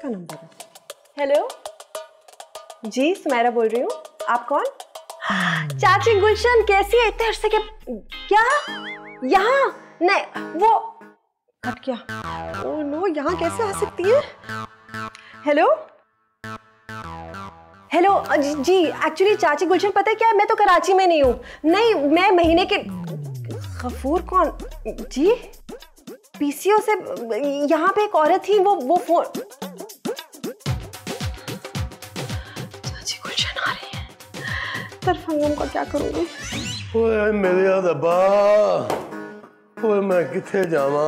किसका नंबर है? हेलो जी, सुमेरा बोल रही हूँ। आप कौन? चाची गुलशन, कैसी है? इतने अरसे के क्या यहाँ? नहीं, वो कट गया। ओह नो, यहाँ कैसे आ सकती है? हेलो हेलो जी, एक्चुअली चाची गुलशन, पता है क्या है, मैं तो कराची में नहीं हूँ। नहीं, मैं महीने के गफूर कौन जी? पीसीओ से यहाँ पे एक औरत थी, वो फोन। चाची गुलशन आ रही है, तरफंगम का क्या करूँगी? ओए मेरे रब्बा, ओए मैं किथे जावा?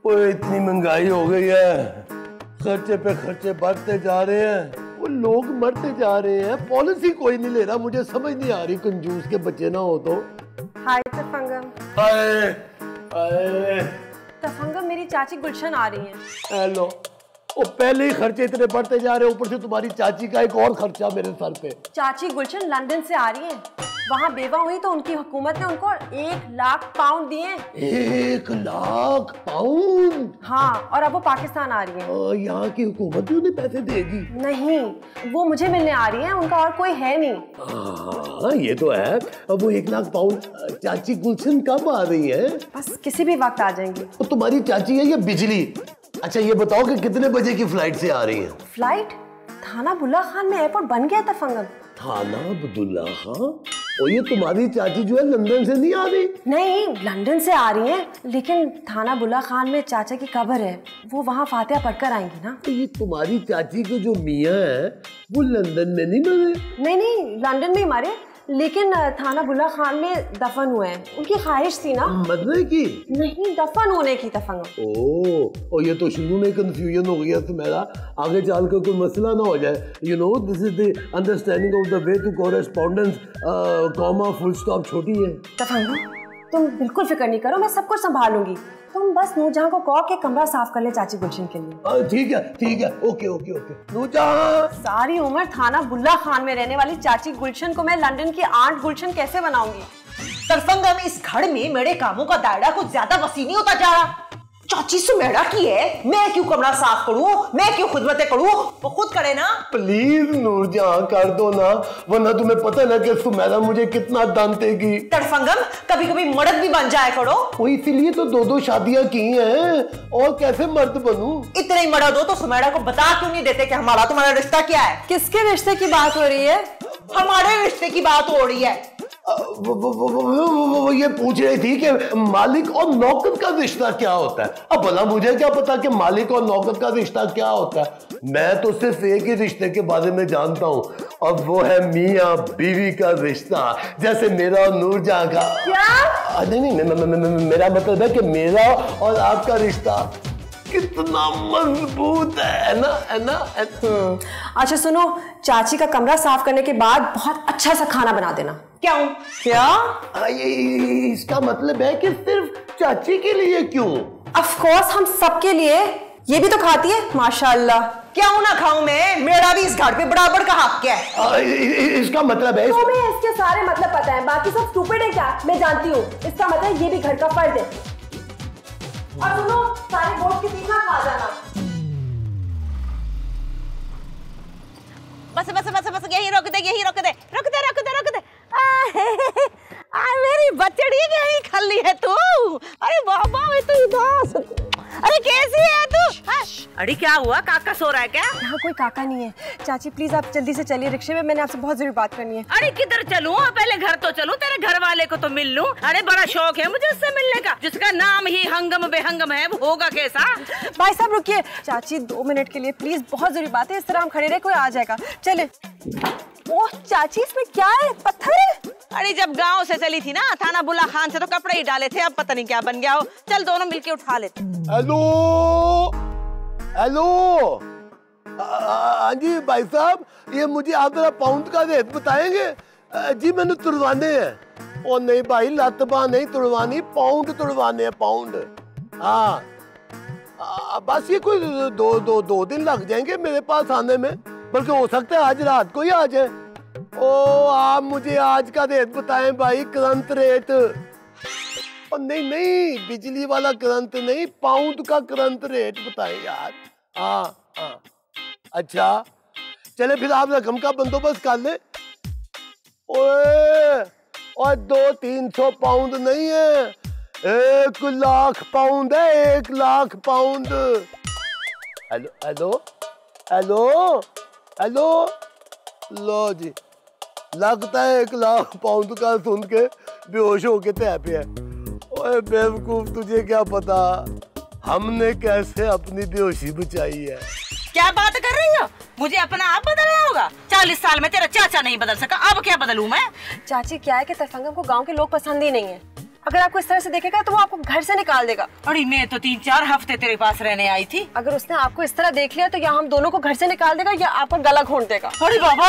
ओए इतनी महंगाई हो गई है, खर्चे पे खर्चे बढ़ते जा रहे हैं, वो लोग मरते जा रहे हैं, पॉलिसी कोई नहीं ले रहा। मुझे समझ नहीं आ रही, कंजूस के बच्चे ना हो तो। हाय तरफंगम। हाय हाय तरफंगम, मेरी चाची गुलशन आ रही हैं। हेलो। वो पहले ही खर्चे इतने बढ़ते जा रहे हैं, ऊपर से तुम्हारी चाची का एक और खर्चा मेरे सर पे। चाची गुलशन लंदन से आ रही हैं, वहाँ बेवा हुई तो उनकी हुकूमत ने उनको 1 लाख पाउंड दिए। 1 लाख पाउंड? हाँ, और अब वो पाकिस्तान आ रही हैं। यहाँ की हुकूमत भी उन्हें पैसे देगी? नहीं, वो मुझे मिलने आ रही हैं, उनका और कोई है नहीं। हाँ ये तो है। अब वो 1 लाख पाउंड चाची गुलशन कब आ रही है? बस किसी भी वक्त आ जाएंगी। तो तुम्हारी चाची है या बिजली? अच्छा ये बताओ कि कितने बजे की फ्लाइट से आ रही है? फ्लाइट? थाना बुल्ला खान में एयरपोर्ट बन गया तरफंगम। थाना अब्दुल्ला खान? और ये तुम्हारी चाची जो है लंदन से नहीं आ रही? नहीं, लंदन से आ रही हैं, लेकिन थाना बुल्ला खान में चाचा की कब्र है, वो वहाँ फातिहा पढ़कर आएंगी ना। तो ये तुम्हारी चाची के जो मियाँ है वो लंदन में नहीं मरे? नहीं, लंदन में ही मारे, लेकिन थाना बुल्ला खान में दफन हुए हैं। उनकी ख्वाहिश थी ना मरने की? नहीं, दफन होने की तरफंगम। ओह, और ये तो शुरू में कंफ्यूजन हो गया तुम्हारा, आगे चल कर कोई मसला ना हो जाए। You know, this is the understanding of the way to correspondence, comma full stop छोटी है। तरफंगम, तुम बिल्कुल फिक्र नहीं करो, मैं सब कुछ संभालूंगी। तुम बस नूरजहां को कहो कि कमरा साफ कर ले चाची गुलशन के लिए। ठीक है, ओके ओके ओके। नूरजहां, सारी उम्र थाना बुल्ला खान में रहने वाली चाची गुलशन को मैं लंदन की आंट गुलशन कैसे बनाऊंगी? तरफंगम, इस घर में मेरे कामों का दायरा कुछ ज्यादा वसी नहीं होता जा रहा। चाची सुमेरा की है, मैं क्यों कमरा साफ करूं, मैं क्यों खुदमतें करूं, वो खुद करे ना। प्लीज नूरजहां कर दो ना, वरना तुम्हें पता ना कि सुमेरा मुझे कितना डांटेगी। तरफंगम, कभी कभी मर्द भी बन जाया करो। वो इसीलिए तो 2-2 शादियां की हैं, और कैसे मर्द बनूं? इतने ही मर्द हो तो सुमेरा को बता क्यों नहीं देते कि हमारा तुम्हारा रिश्ता क्या है? किसके रिश्ते की बात हो रही है? हमारे रिश्ते की बात हो रही है। वो ये पूछ रही थी कि मालिक और नौकर का रिश्ता क्या होता है। अब भला मुझे क्या पता कि मालिक और नौकर का रिश्ता क्या होता है। मैं तो सिर्फ एक ही रिश्ते के बारे में जानता हूँ, और वो है मियाँ बीवी का रिश्ता, जैसे मेरा और नूरजहां का। क्या? नहीं, मेरा मतलब है कि मेरा और आपका रिश्ता कितना मजबूत है ना। अच्छा सुनो, चाची का कमरा साफ करने के बाद बहुत अच्छा सा खाना बना देना। क्यों? क्या? इसका मतलब है कि सिर्फ चाची के लिए? क्यों? ऑफ कोर्स हम सबके लिए। ये भी तो खाती है माशाल्लाह। क्यों ना खाऊं मैं, मेरा भी इस घर पे बराबर का हक है। इसका मतलब है तुम्हें इसके सारे मतलब पता है, बाकी सब स्टूपिड है क्या? मैं जानती हूँ। इसका मतलब ये भी घर का फर्ज है। और सुनो, सारे गोश्त की तीखा खा जाना। बस बस बस बस, यही रोक दे, यही रोक दे, रोक दे, रोक दे, रोक दे। मेरी बच्चड़ी यही खल्ली है तू। अरे बाबा, तू उदास, अरे कैसी है तू? अरे क्या हुआ, काका सो रहा है क्या? यहाँ कोई काका नहीं है। चाची प्लीज आप जल्दी से चलिए रिक्शे में, मैंने आपसे बहुत जरूरी बात करनी है। अरे किधर चलूं? पहले घर तो चलूं, तेरे घर वाले को तो मिल लूं। अरे बड़ा शौक है मुझे उससे मिलने का, जिसका नाम ही हंगम बेहंगम है, वो होगा कैसा? भाई साहब रुकिए, चाची 2 मिनट के लिए प्लीज, बहुत जरूरी बात है। इस तरह हम खड़े रहे, कोई आ जाएगा। चले। ओह चाची, इसमें क्या है? पत्थर है? अरे जब गांव से चली थी ना थाना बुल्ला खान से, तो कपड़े ही डाले थे, अब पता नहीं क्या बन गया हो। चल दोनों मिलके उठा लेते। हेलो हेलो, हाँ जी भाई साहब, ये मुझे आप जरा पाउंड का रेट बताएंगे? जी मैंने तुड़वाने हैं। ओ नहीं भाई, लतबा नहीं तुड़वानी, पाउंड तुड़वाने हैं, पाउंड। हाँ बस ये कोई दो दिन लग जाएंगे मेरे पास आने में, बल्कि हो सकता है आज रात को ही आ जाए। ओ आप मुझे आज का रेट बताएं भाई, करंट रेट। और नहीं, बिजली वाला करंट नहीं, पाउंड का करंट रेट बताएं यार। हाँ हाँ अच्छा चले फिर आप रकम का बंदोबस्त कर ले। ओए और 200-300 पाउंड नहीं है, 1 लाख पाउंड है, 1 lakh pound. Hello hello hello hello, लो जी लगता है 1 लाख पाउंड का सुन के बेहोश होके तय पे है। ओए बेवकूफ, तुझे क्या पता हमने कैसे अपनी बेहोशी बचाई है। क्या बात कर रही हो? मुझे अपना आप बदलना होगा? 40 साल में तेरा चाचा नहीं बदल सका, अब क्या बदलूं मैं? चाची क्या है कि तरफंगम को गांव के लोग पसंद ही नहीं है। अगर आपको इस तरह से देखेगा तो वो आपको घर से निकाल देगा। अरे मैं तो 3-4 हफ्ते तेरे पास रहने आई थी। अगर उसने आपको इस तरह देख लिया तो या हम दोनों को घर से निकाल देगा या आपका गला घोंट देगा। अरे बाबा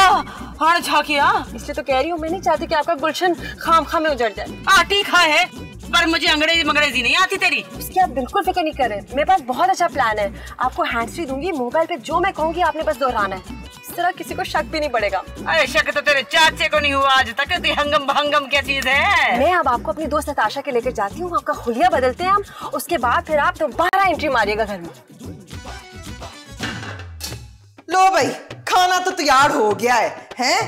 हाँ झाकिया, इसलिए तो कह रही हूँ, मैं नहीं चाहती कि आपका गुलशन खाम में उजड़ जाए। आटी खाए है पर मुझे अंग्रेजी नहीं आती तेरी। उसकी आप बिल्कुल फिक्र नहीं करें, मेरे पास बहुत अच्छा प्लान है। आपको हैंड्स फ्री दूंगी, मोबाइल पे जो मैं कहूँगी आपने बस दोहराना है। इस तरह किसी को शक भी नहीं पड़ेगा। अरे शक तो तेरे चाचे को नहीं हुआ आज तक। हंगम भंगम क्या चीज है? मैं अब आपको अपनी दोस्त नताशा के लेकर जाती हूँ, आपका हुलिया बदलते हैं हम, उसके बाद फिर आप दोबारा एंट्री मारिएगा घर में। लो भाई खाना तो तैयार हो गया है?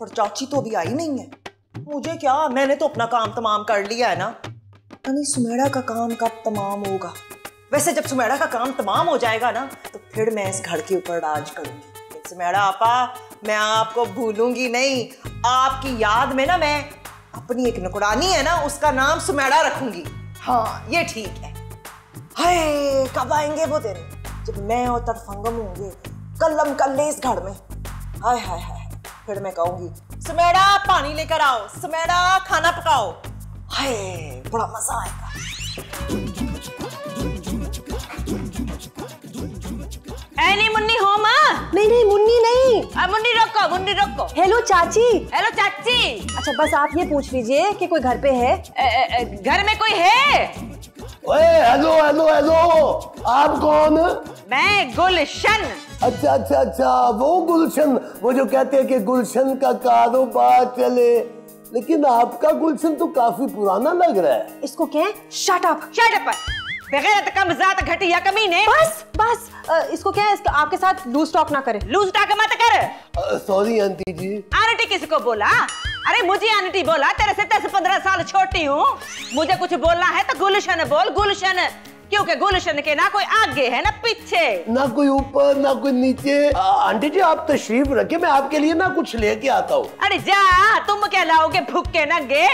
पर चाची तो अभी आई नहीं है। मुझे क्या, मैंने तो अपना काम तमाम कर लिया है ना। यानी सुमेड़ा का काम कब तमाम होगा? वैसे जब सुमेड़ा का काम तमाम हो जाएगा ना तो फिर मैं इस घर के ऊपर राज करूंगी। सुमेड़ा आपा, मैं आपको भूलूंगी नहीं। आपकी याद में ना मैं अपनी एक नुकरानी है ना, उसका नाम सुमेड़ा रखूंगी। हाँ ये ठीक है। हाय कब आएंगे वो दिन जब मैं और तरफंगम होंगे कल्लम कल्ले इस घर में। हाय हाय हाय, फिर मैं कहूंगी सुमेड़ा पानी लेकर आओ, सुमेड़ा खाना पकाओ। हाय बड़ा मजा आएगा। नहीं मुन्नी हो माँ? नहीं मुन्नी नहीं। मुन्नी रखो। हेलो चाची। हेलो चाची। अच्छा बस आप ये पूछ लीजिए कि कोई घर पे है? घर में कोई है? ओए हेलो हेलो हेलो, आप कौन? मैं गुलशन। अच्छा वो गुलशन, वो जो कहते हैं कि गुलशन का कारोबार चले, लेकिन आपका गुलशन तो काफी पुराना लग रहा है। इसको क्या है? Shut up. बगैर कम ज़ात घटिया कमीने। बस इसको क्या है, इसका आपके साथ लूज टॉक ना करे। लूज टॉक मत कर। सॉरी आंटी जी। आंटी किसको बोला? अरे मुझे आंटी बोला, तेरे से 10-15 साल छोटी हूँ। मुझे कुछ बोलना है तो गुलशन बोल, गुलशन। क्योंकि गुलशन के ना कोई आगे है ना पीछे, ना कोई ऊपर ना कोई नीचे। आंटी जी आप तशरीफ रखे, मैं आपके लिए ना कुछ लेके आता हूँ। अरे जा, तुम क्या लाओगे भूखे नंगे?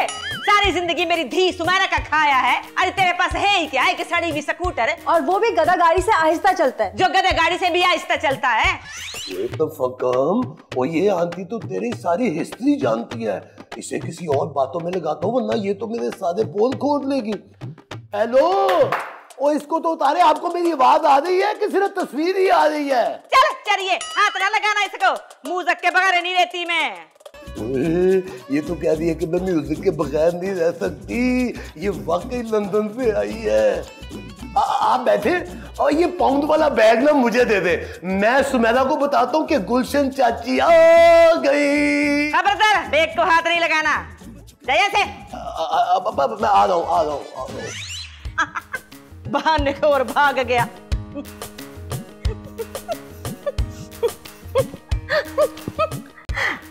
सारी जिंदगी मेरी धी सुमेरा का खाया है। अरे तेरे पास है ही क्या? है कि सड़ी हुई स्कूटर, और वो भी गधा गाड़ी से आहिस्ता चलता है। जो गधा गाड़ी से भी आहिस्ता चलता है। ये तो फकम, और ये आंटी तो तेरी सारी हिस्ट्री जानती है। इसे किसी और बातों में लगाता हूँ, वरना ये तो मेरे सारे पोल खोल लेगी। हेलो, ओ इसको तो उतारे, आपको मेरी आवाज आ रही है कि सिर्फ तस्वीर ही आ रही है? चल चलिए, हाथ ना लगाना इसको, मुंह जक के बगैर नहीं रहती मैं। ये तो कह रही है कि मैं म्यूजिक के बगैर नहीं रह सकती। ये वाकई लंदन से आई है। आप बैठे, और ये पाउंड वाला बैग ना मुझे दे दे। मैं सुमेरा को बताता हूँ कि गुलशन चाची आ गई। खबरदार, बैग को हाथ नहीं लगाना। जय से मैं आ रहा हूँ। बहाने को और भाग गया।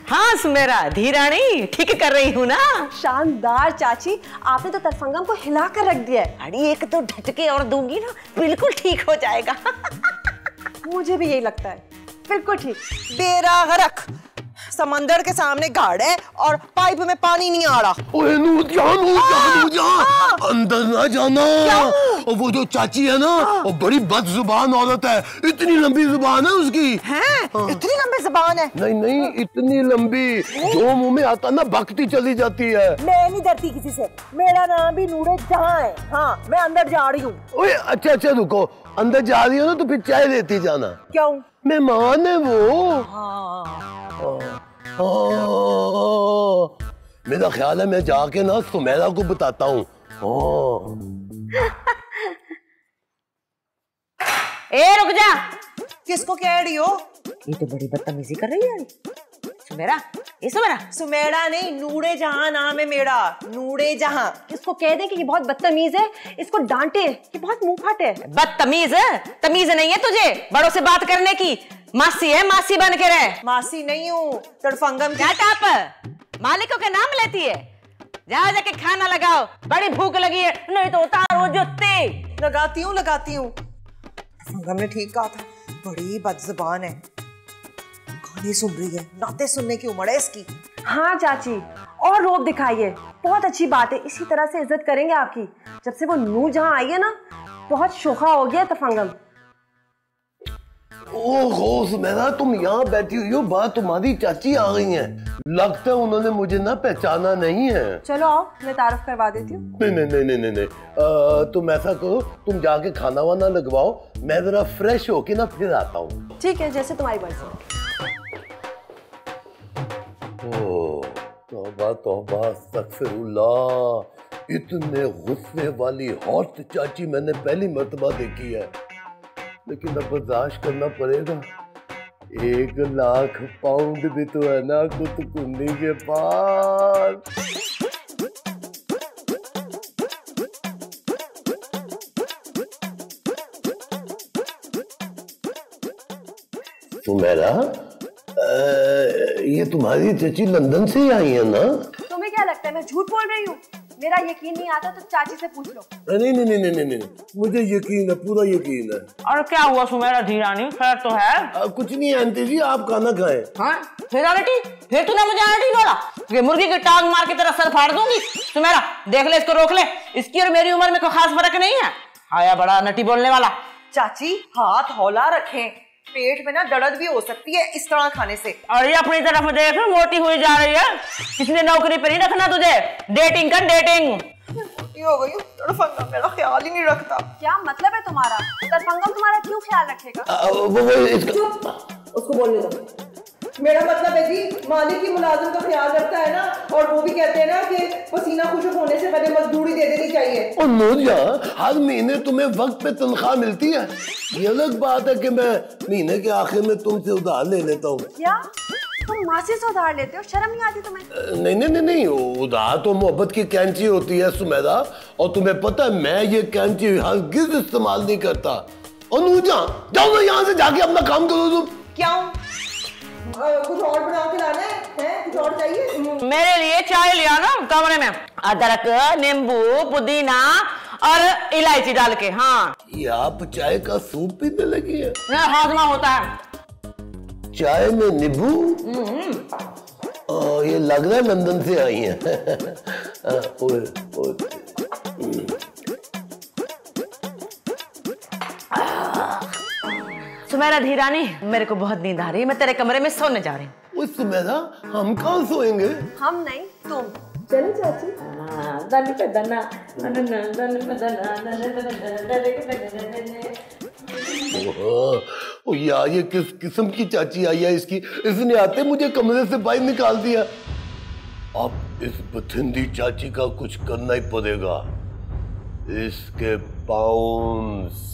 हाँ सुमेरा धीरानी, ठीक कर रही हूँ ना? शानदार चाची, आपने तो तरफंगम को हिला कर रख दिया है। अरे एक तो झटके और दूंगी ना, बिल्कुल ठीक हो जाएगा। मुझे भी यही लगता है, बिल्कुल ठीक। बेरा गरक, समंदर के सामने गाड़ है और पाइप में पानी नहीं आ रहा। ओए नूरजहां, अंदर ना जाना। और वो जो चाची है ना, वो बड़ी बदजुबान औरत है। इतनी लंबी जुबान है उसकी। हैं? इतनी लंबी जुबान है? नहीं इतनी लंबी, जो मुंह में आता ना बकती चली जाती है। मैं नहीं डरती किसी से, मेरा नाम भी नूरजहां है। हाँ मैं अंदर जा रही हूँ। ओए अच्छा रुको, अंदर जा रही हो ना तो फिर चाय लेती जाना। क्यों? मेहमान है वो। मेरा ख्याल है मैं जाके ना सुमेरा को बताता हूँ। ए रुक जा। किसको कह रही हो? ये तो बड़ी बदतमीजी कर रही है सुमेरा। ये सुमेरा? सुमेरा नहीं, नूरे जहां नाम है मेरा, नूरे जहां। इसको कह दे कि ये बहुत बदतमीज है, इसको डांटे, ये बहुत मुंह फाट है। बदतमीज है? तमीज नहीं है तुझे बड़ों से बात करने की? मासी है, मासी बन के रहे। मासी नहीं हूँ, तड़फंगम। क्या टाप मालिकों के नाम लेती है? जाओ जाके खाना लगाओ, बड़ी भूख लगी है। नहीं तो उतारो जूते। लगाती हूँ। तड़फंगम ने ठीक कहा था, बड़ी बदजुबान है, गाने सुन रही है, नाते सुनने की उम्र है इसकी। हाँ चाची, और रोब दिखाइए, बहुत अच्छी बात है, इसी तरह से इज्जत करेंगे आपकी। जब से वो नूर जहां आई है ना, बहुत शोखा हो गया तफंगम। ओहो सुमेरा, तुम यहाँ बैठी हुई हो, बात तुम्हारी चाची आ गई हैं। लगता है उन्होंने मुझे ना पहचाना नहीं है। चलो आओ, मैं तारुफ करवा देती हूँ। नहीं, तुम ऐसा करो, तुम जाके खाना वाना लगवाओ, मैं जरा फ्रेश होके ना फिर आता हूँ। ठीक है, जैसे तुम्हारी मर्जी। तौबा अस्तगफिरुल्लाह, इतने गुस्से वाली हॉट चाची मैंने पहली मर्तबा देखी है, लेकिन अब बर्दाश्त करना पड़ेगा। 1 लाख पाउंड भी तो है ना कुतकुंडी के पास। सुमेरा, ये तुम्हारी चाची लंदन से ही आई है ना? तुम्हें क्या लगता है मैं झूठ बोल रही हूँ? मेरा यकीन नहीं आता तो चाची से पूछ लो। नहीं, मुझे यकीन है, पूरा यकीन है। और क्या हुआ सुमेरा धीरानी, खैर तो है? कुछ नहीं आंटी जी, आप खाना खाएं। हाँ फिर आंटी, फिर तूने मुझे आंटी बोला? ये मुर्गी की टांग मार के तेरा सर फाड़ दूंगी। सुमेरा देख ले, इसको रोक ले, इसकी और मेरी उम्र में कोई खास फर्क नहीं है। आया बड़ा नटी बोलने वाला। चाची हाथ हौला रखें, पेट में ना दर्द भी हो सकती है इस तरह खाने से। और ये अपनी तरफ देख, मोटी हुई जा रही है। किसने नौकरी पे नहीं रखना तुझे, डेटिंग कर डेटिंग। हो गई, तड़फंगम मेरा ख्याल ही नहीं रखता। क्या मतलब है तुम्हारा? तड़फंगम तुम्हारा क्यों ख्याल रखेगा? उसको बोलने दो। मेरा मतलब है जी, मालिक की मुलाजिम का ख्याल रखता है ना, और वो भी कहते हैं ना कि पसीना खुश्क होने से पहले मजदूरी दे देनी चाहिए। और नूरिया, हर महीने तुम्हें वक्त पे तनख्वाह मिलती है। ये अलग बात है कि मैं महीने के आखिर में तुमसे उधार ले लेता हूँ। क्या तुम मासी से उधार लेते हो? शर्म नहीं आती तुम्हें? नहीं, उधार तो मोहब्बत की कैंची होती है सुमेरा, और तुम्हें पता है मैं ये कैंची हरगिज़ इस्तेमाल नहीं करता। और नूरिया, जाओ ना यहाँ से, जाके अपना काम करो तुम। क्यों? कुछ और बना के लाना है? कुछ और चाहिए? मेरे लिए चाय लिया ना कमरे में, अदरक, नींबू, पुदीना और इलायची डाल के। हाँ, ये आप चाय का सूप पीने लगी है? हाजमा होता है। चाय में नींबू? ये लग रहा है लंदन से आई है। सुमेरा धीरानी, मेरे को बहुत नींद आ रही है, मैं तेरे कमरे में सोने जा रही हूँ। सुमेरा, हम कहाँ सोएंगे? हम नहीं, तुम। चलो चाची। यार, ये किस किस्म की चाची आई है इसकी? इसने आते मुझे कमरे से बाहर निकाल दिया। अब इस बथिंदी चाची का कुछ करना ही पड़ेगा। इसके पाउंड्स।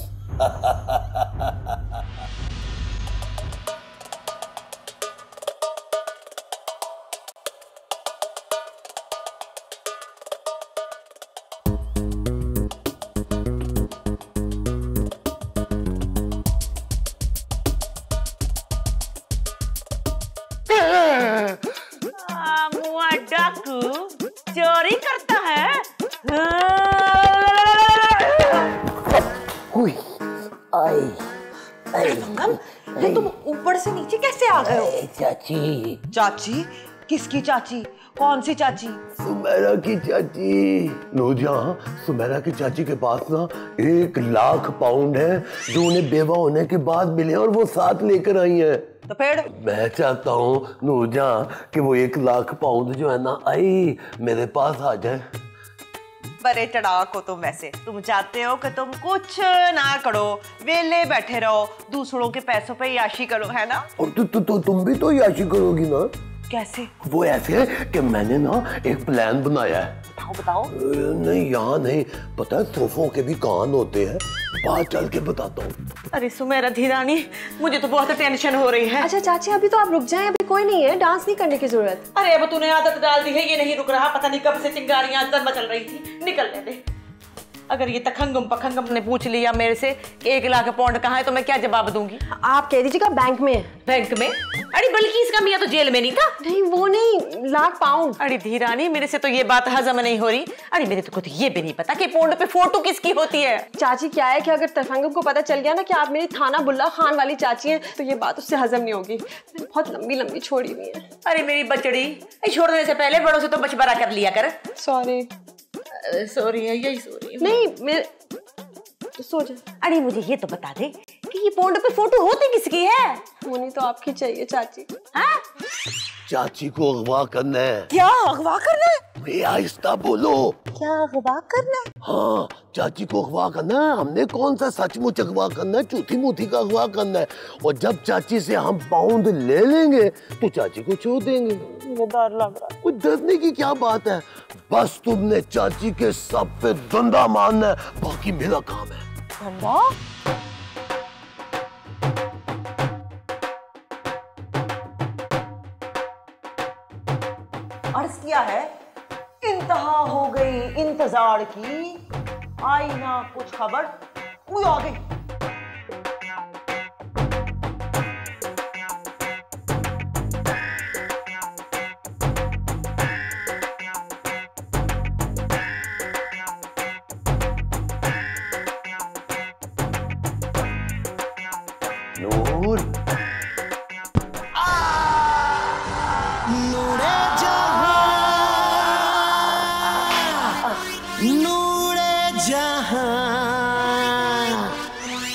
डाकू चोरी करता है। ये तुम ऊपर से नीचे कैसे आ गए हो? चाची। चाची? किसकी चाची? कौन सी चाची? सुमेरा की चाची। नूरिया, सुमेरा की चाची के पास ना 1 लाख पाउंड है, जो उन्हें बेवा होने के बाद मिले और वो साथ लेकर आई है। तो फिर मैं चाहता हूँ नूरिया कि वो 1 लाख पाउंड जो है ना, आई मेरे पास आ जाए। बड़े चढ़ाक हो तुम। वैसे तुम चाहते हो कि तुम कुछ ना करो, वेले बैठे रहो, दूसरों के पैसों पे याशी करो, है ना? और तुम भी तो याशी करोगी ना? कैसे? वो ऐसे है कि मैंने ना एक प्लान बनाया है। बताओ। नहीं यहाँ नहीं, पता है सोफों के भी कान होते हैं, बाहर चल के बताता हूँ। अरे सुमेरा धीरानी, मुझे तो बहुत टेंशन हो रही है। अच्छा चाची अभी तो आप रुक जाएं, अभी कोई नहीं है, डांस नहीं करने की जरूरत। अरे अब तूने आदत डाल दी है, ये नहीं रुक रहा, पता नहीं कब से चिंगारियां अंदर मचल रही थी, निकलने दे। अगर ये तखंगम पखंगम ने पूछ लिया मेरे से 1 लाख पाउंड कहाँ है तो मैं क्या जवाब दूंगी? आप कह दीजिएगा बैंक में। बैंक में? अरे बल्कि इसका मियां तो जेल में नहीं था। नहीं वो नहीं, लाख पाउंड। अरे धीरानी, मेरे से तो ये बात हजम नहीं हो रही। अरे मेरे को तो ये भी नहीं पता कि पाउंड पे फोटो किसकी होती है। चाची क्या है कि अगर तफंगम को पता चल गया ना कि आप मेरी थाना बुल्ला खान वाली चाची हैं तो ये बात उससे हजम नहीं होगी। बहुत लंबी लंबी छोड़ी हुई है। अरे मेरी बचड़ी, छोड़ने से पहले बड़ों से तो बचबरा कर लिया कर। सॉरी। सॉरी है, यही सॉरी। नहीं मेरे सोच। अरे मुझे ये तो बता दे कि ये पाउंड पे फोटो होती किसकी है? होनी तो आपकी चाहिए चाची। हाँ? चाची को अगवा करना है। क्या अगवा करना है? ये आहिस्ता बोलो। क्या अगवा करना है? हाँ चाची को अगवा करना है। हमने कौन सा सचमुच अगवा करना है, झूठी मूठी का अगवा करना है। और जब चाची से हम पाउंड ले लेंगे तो चाची को छोड़ देंगे। मुझे डर लग रहा है। कुछ डरने की क्या बात है, बस तुमने चाची के सब पे धंधा मारना है, बाकी मेरा काम है। धंधा? अर्ज किया है, इंतहा हो गई इंतजार की, आई ना कुछ खबर, कोई आ गई। नूर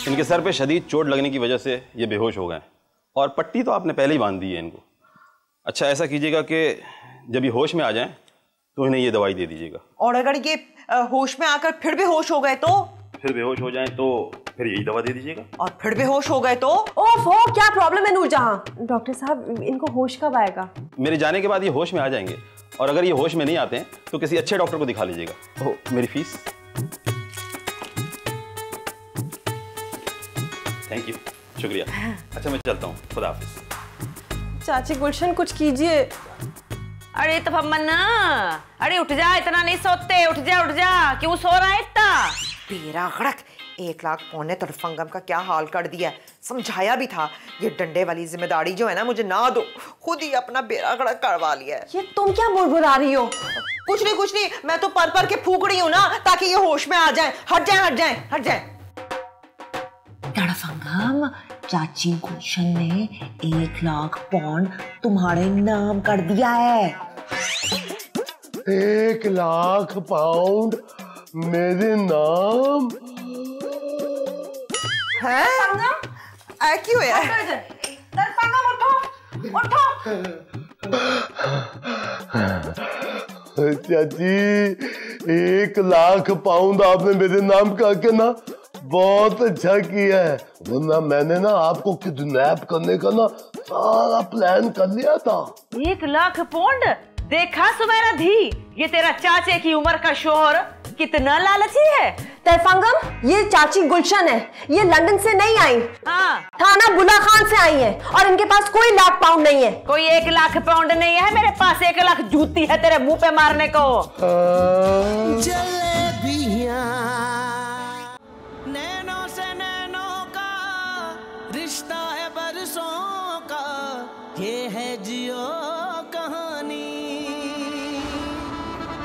इनके सर पे शदीद चोट लगने की वजह से ये बेहोश हो गए और पट्टी तो आपने पहले ही बांध दी है इनको। अच्छा ऐसा कीजिएगा कि जब ये होश में आ जाएं तो इन्हें ये दवाई दे दीजिएगा। और अगर ये होश में आकर फिर बेहोश हो गए तो? फिर बेहोश हो जाएं तो फिर यही दवा दे दीजिएगा। और फिर बेहोश हो गए तो? ओफो क्या प्रॉब्लम है नूरजहां? डॉक्टर साहब इनको होश कब आएगा? मेरे जाने के बाद ये होश में आ जाएंगे और अगर ये होश में नहीं आते हैं तो किसी अच्छे डॉक्टर को दिखा लीजिएगा। ओह मेरी फीस। थैंक यू, शुक्रिया। अच्छा मैं चलता हूँ, खुदा हाफिज। चाची गुलशन कुछ कीजिए। अरे तफम्मन्ना, अरे उठ जा, इतना नहीं सोते, उठ जा उठ जा, क्यों सो रहा है इतना? बेरा गड़क, 1 लाख पौने तरफंगम का क्या हाल कर दिया है। समझाया भी था ये डंडे वाली जिम्मेदारी जो है ना मुझे ना दो, खुद ही अपना बेरा गड़क करवा लिया है। ये तुम क्या बुड़बुड़ा रही हो? कुछ नहीं, मैं तो पर के फूक रही हूँ ना ताकि ये होश में आ जाए। हट जाए। तड़फंगम, चाची गुलशन ने 1 लाख पाउंड तुम्हारे नाम कर दिया है। 1 लाख पाउंड मेरे नाम है? क्यों है? चाची 1 लाख पाउंड आपने मेरे नाम करके ना बहुत अच्छा किया है, वरना मैंने ना आपको किडनैप करने का ना सारा प्लान कर लिया था। 1 लाख पाउंड? देखा सुमेरा धी, ये तेरा चाचे की उम्र का शोहर कितना लालची है। तैफंगम ये चाची गुलशन है, ये लंदन से नहीं आई, हाँ थाना बुला खान से आई है और इनके पास कोई लाख पाउंड नहीं है। कोई 1 लाख पाउंड नहीं है मेरे पास, 1 लाख जूती है तेरे मुंह पे मारने को।